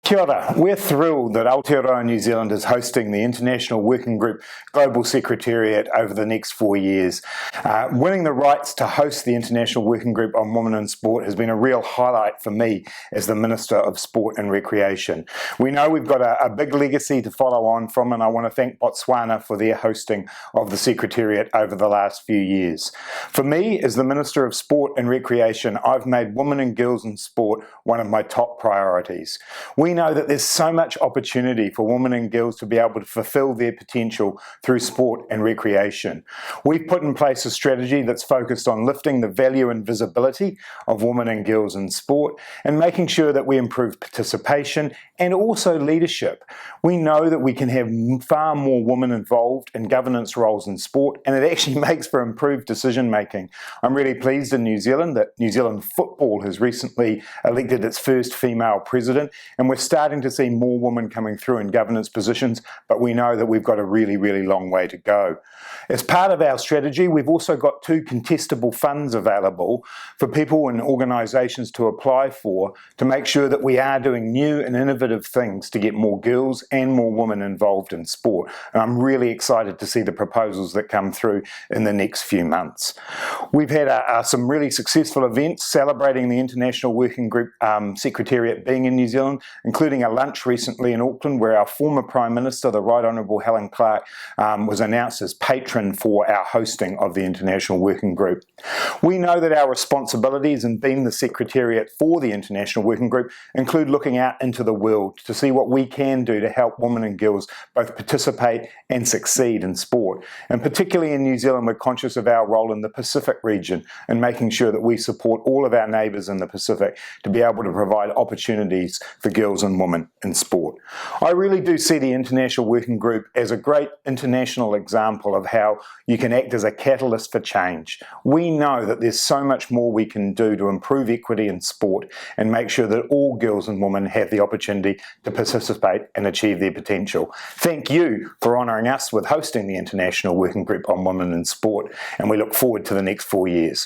Kia ora. We're thrilled that Aotearoa New Zealand is hosting the International Working Group Global Secretariat over the next 4 years. Winning the rights to host the International Working Group on Women in Sport has been a real highlight for me as the Minister of Sport and Recreation. We know we've got a big legacy to follow on from, and I want to thank Botswana for their hosting of the Secretariat over the last few years. For me, as the Minister of Sport and Recreation, I've made women and girls in sport one of my top priorities. We know that there's so much opportunity for women and girls to be able to fulfill their potential through sport and recreation. We've put in place a strategy that's focused on lifting the value and visibility of women and girls in sport and making sure that we improve participation and also leadership. We know that we can have far more women involved in governance roles in sport, and it actually makes for improved decision making. I'm really pleased in New Zealand that New Zealand football has recently elected its first female president, and we're starting to see more women coming through in governance positions, but we know that we've got a really long way to go. As part of our strategy, we've also got 2 contestable funds available for people and organisations to apply for to make sure that we are doing new and innovative things to get more girls and more women involved in sport. And I'm really excited to see the proposals that come through in the next few months. We've had some really successful events celebrating the International Working Group Secretariat being in New Zealand, including a lunch recently in Auckland where our former Prime Minister, the Right Honourable Helen Clark, was announced as patron for our hosting of the International Working Group. We know that our responsibilities in being the Secretariat for the International Working Group include looking out into the world to see what we can do to help women and girls both participate and succeed in sport. And particularly in New Zealand, we're conscious of our role in the Pacific region and making sure that we support all of our neighbours in the Pacific to be able to provide opportunities for girls and women in sport. I really do see the International Working Group as a great international example of how you can act as a catalyst for change. We know that there's so much more we can do to improve equity in sport and make sure that all girls and women have the opportunity to participate and achieve their potential. Thank you for honouring us with hosting the International Working Group on Women in Sport, and we look forward to the next 4 years.